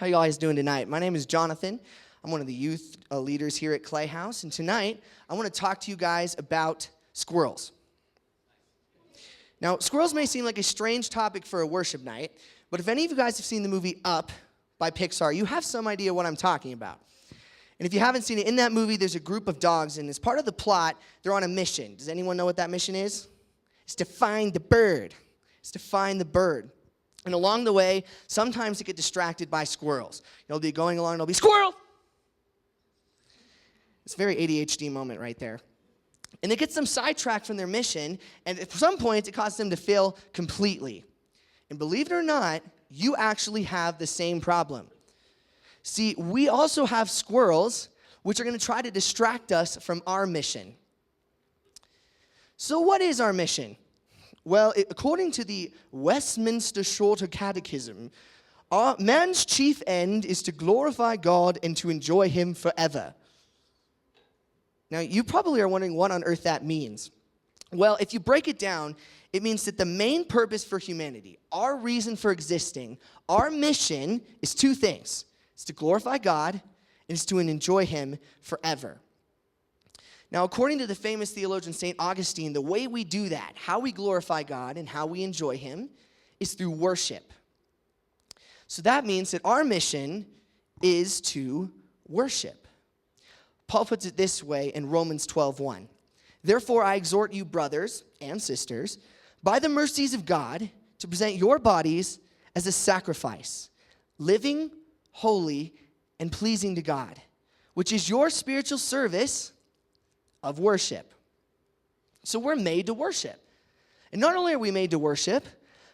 How you guys doing tonight? My name is Jonathan. I'm one of the youth leaders here at ClayHouse, and tonight I want to talk to you guys about squirrels. Now, squirrels may seem like a strange topic for a worship night, but if any of you guys have seen the movie Up by Pixar, you have some idea what I'm talking about. And if you haven't seen it, in that movie, there's a group of dogs, and as part of the plot, they're on a mission. Does anyone know what that mission is? It's to find the bird. It's to find the bird. And along the way, sometimes they get distracted by squirrels. They'll be going along, and they'll be, squirrel! It's a very ADHD moment right there. And it gets them sidetracked from their mission, and at some point, it causes them to fail completely. And believe it or not, you actually have the same problem. See, we also have squirrels, which are going to try to distract us from our mission. So what is our mission? Well, according to the Westminster Shorter Catechism, man's chief end is to glorify God and to enjoy Him forever. Now, you probably are wondering what on earth that means. Well, if you break it down, it means that the main purpose for humanity, our reason for existing, our mission is two things. It's to glorify God and it's to enjoy Him forever. Now, according to the famous theologian St. Augustine, the way we do that, how we glorify God and how we enjoy Him, is through worship. So that means that our mission is to worship. Paul puts it this way in Romans 12:1. Therefore, I exhort you, brothers and sisters, by the mercies of God, to present your bodies as a sacrifice, living, holy, and pleasing to God, which is your spiritual service of worship. So we're made to worship. And not only are we made to worship,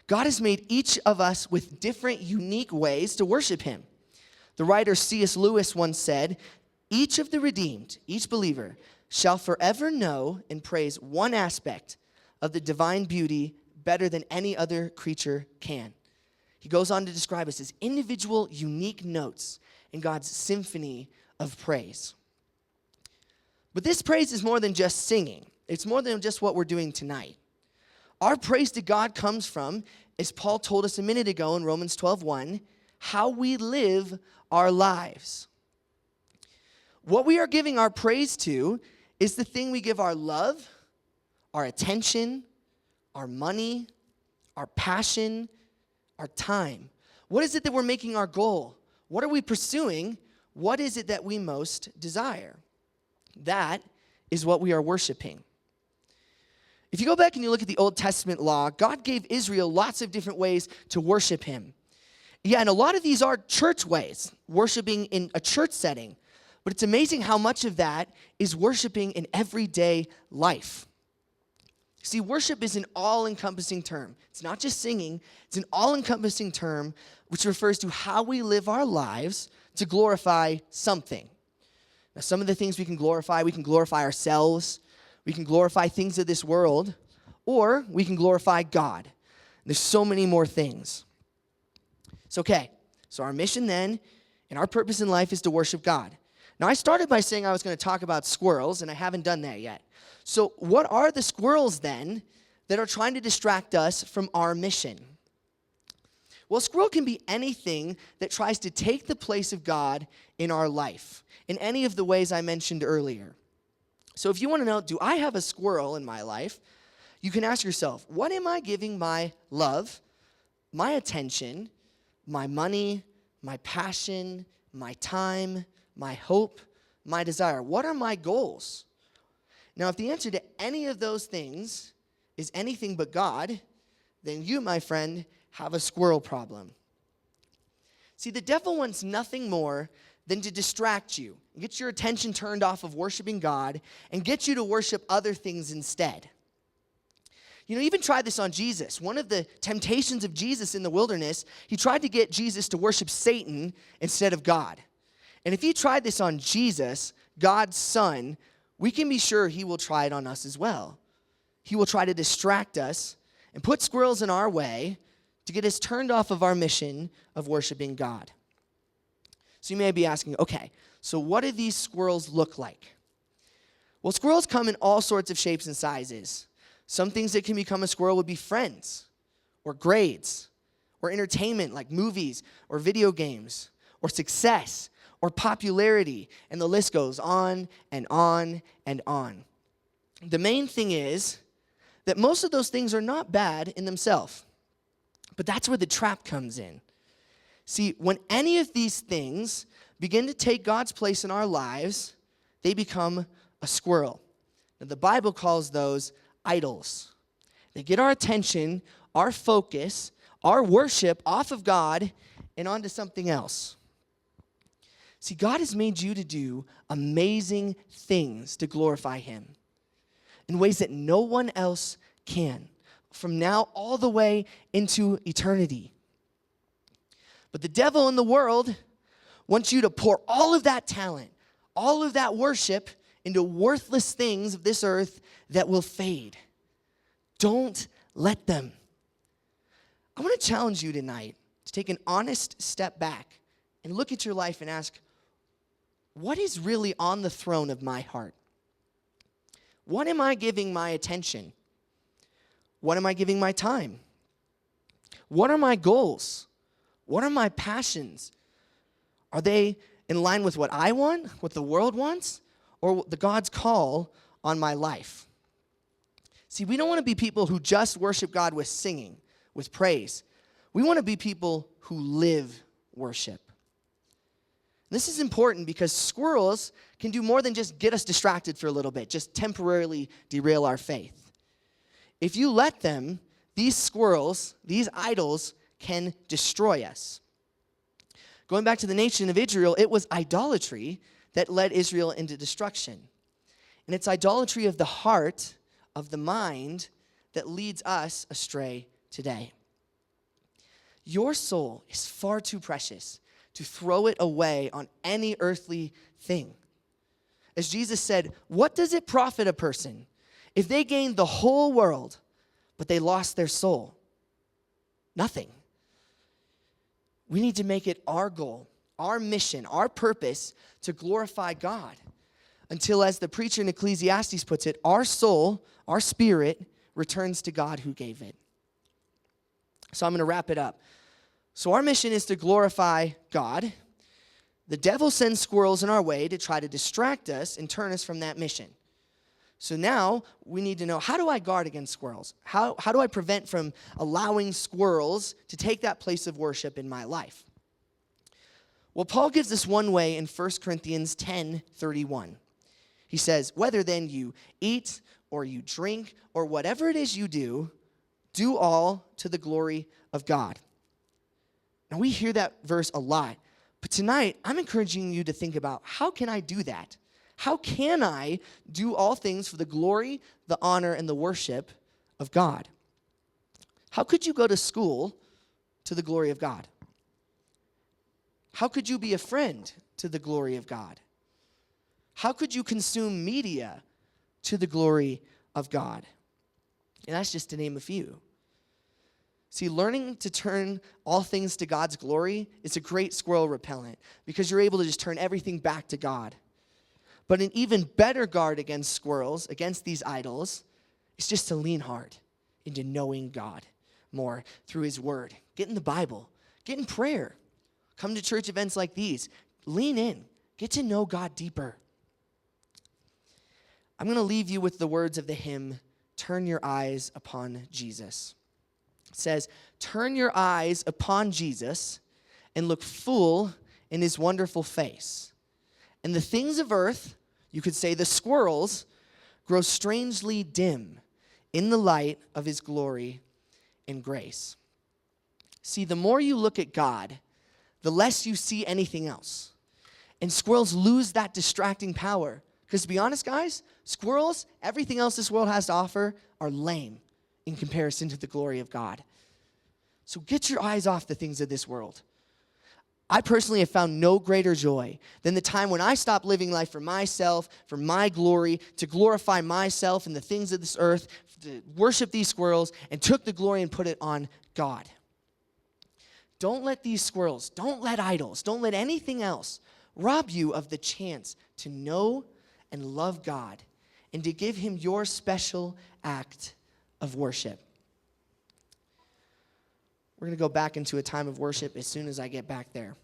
God has made each of us with different, unique ways to worship Him. The writer C.S. Lewis once said, each of the redeemed, each believer, shall forever know and praise one aspect of the divine beauty better than any other creature can. He goes on to describe us as individual, unique notes in God's symphony of praise. But this praise is more than just singing. It's more than just what we're doing tonight. Our praise to God comes from, as Paul told us a minute ago in Romans 12:1, how we live our lives. What we are giving our praise to is the thing we give our love, our attention, our money, our passion, our time. What is it that we're making our goal? What are we pursuing? What is it that we most desire? That is what we are worshiping. If you go back and you look at the Old Testament law, God gave Israel lots of different ways to worship Him. Yeah, and a lot of these are church ways, worshiping in a church setting. But it's amazing how much of that is worshiping in everyday life. See, worship is an all-encompassing term. It's not just singing. It's an all-encompassing term which refers to how we live our lives to glorify something. Now, some of the things we can glorify ourselves, we can glorify things of this world, or we can glorify God. There's so many more things. So our mission then, and our purpose in life is to worship God. Now, I started by saying I was going to talk about squirrels, and I haven't done that yet. So what are the squirrels then that are trying to distract us from our mission? Well, a squirrel can be anything that tries to take the place of God in our life, in any of the ways I mentioned earlier. So if you want to know, do I have a squirrel in my life? You can ask yourself, what am I giving my love, my attention, my money, my passion, my time, my hope, my desire? What are my goals? Now, if the answer to any of those things is anything but God, then you, my friend, have a squirrel problem. See, the devil wants nothing more than to distract you, get your attention turned off of worshiping God, and get you to worship other things instead. Even try this on Jesus. One of the temptations of Jesus in the wilderness, he tried to get Jesus to worship Satan instead of God. And if he tried this on Jesus, God's Son, we can be sure he will try it on us as well. He will try to distract us and put squirrels in our way to get us turned off of our mission of worshiping God. So you may be asking, okay, so what do these squirrels look like? Well, squirrels come in all sorts of shapes and sizes. Some things that can become a squirrel would be friends, or grades, or entertainment like movies or video games, or success or popularity, and the list goes on and on and on. The main thing is that most of those things are not bad in themselves, but that's where the trap comes in. See, when any of these things begin to take God's place in our lives, they become a squirrel. Now, the Bible calls those idols. They get our attention, our focus, our worship off of God and onto something else. See, God has made you to do amazing things to glorify Him in ways that no one else can, from now all the way into eternity. But the devil in the world wants you to pour all of that talent, all of that worship into worthless things of this earth that will fade. Don't let them. I want to challenge you tonight to take an honest step back and look at your life and ask, what is really on the throne of my heart? What am I giving my attention? What am I giving my time? What are my goals? What are my passions? Are they in line with what I want, what the world wants, or the God's call on my life? See, we don't want to be people who just worship God with singing, with praise. We want to be people who live worship. This is important because squirrels can do more than just get us distracted for a little bit, just temporarily derail our faith. If you let them, these squirrels, these idols, can destroy us. Going back to the nation of Israel, it was idolatry that led Israel into destruction. And it's idolatry of the heart, of the mind, that leads us astray today. Your soul is far too precious to throw it away on any earthly thing. As Jesus said, what does it profit a person if they gain the whole world, but they lost their soul? Nothing. We need to make it our goal, our mission, our purpose to glorify God until, as the preacher in Ecclesiastes puts it, our soul, our spirit, returns to God who gave it. So I'm going to wrap it up. So our mission is to glorify God. The devil sends squirrels in our way to try to distract us and turn us from that mission. So now we need to know, how do I guard against squirrels? How do I prevent from allowing squirrels to take that place of worship in my life? Well, Paul gives us one way in 1 Corinthians 10:31. He says, whether then you eat or you drink or whatever it is you do, do all to the glory of God. Now, we hear that verse a lot, but tonight I'm encouraging you to think about, how can I do that? How can I do all things for the glory, the honor, and the worship of God? How could you go to school to the glory of God? How could you be a friend to the glory of God? How could you consume media to the glory of God? And that's just to name a few. See, learning to turn all things to God's glory is a great squirrel repellent because you're able to just turn everything back to God. But an even better guard against squirrels, against these idols, is just to lean hard into knowing God more through His Word. Get in the Bible. Get in prayer. Come to church events like these. Lean in. Get to know God deeper. I'm going to leave you with the words of the hymn, Turn Your Eyes Upon Jesus. It says, turn your eyes upon Jesus and look full in His wonderful face. And the things of earth, you could say the squirrels, grow strangely dim in the light of His glory and grace. See, the more you look at God, the less you see anything else. And squirrels lose that distracting power. Because to be honest, guys, squirrels, everything else this world has to offer, are lame in comparison to the glory of God. So get your eyes off the things of this world. I personally have found no greater joy than the time when I stopped living life for myself, for my glory, to glorify myself and the things of this earth, to worship these squirrels, and took the glory and put it on God. Don't let these squirrels, don't let idols, don't let anything else rob you of the chance to know and love God and to give Him your special act of worship. We're going to go back into a time of worship as soon as I get back there.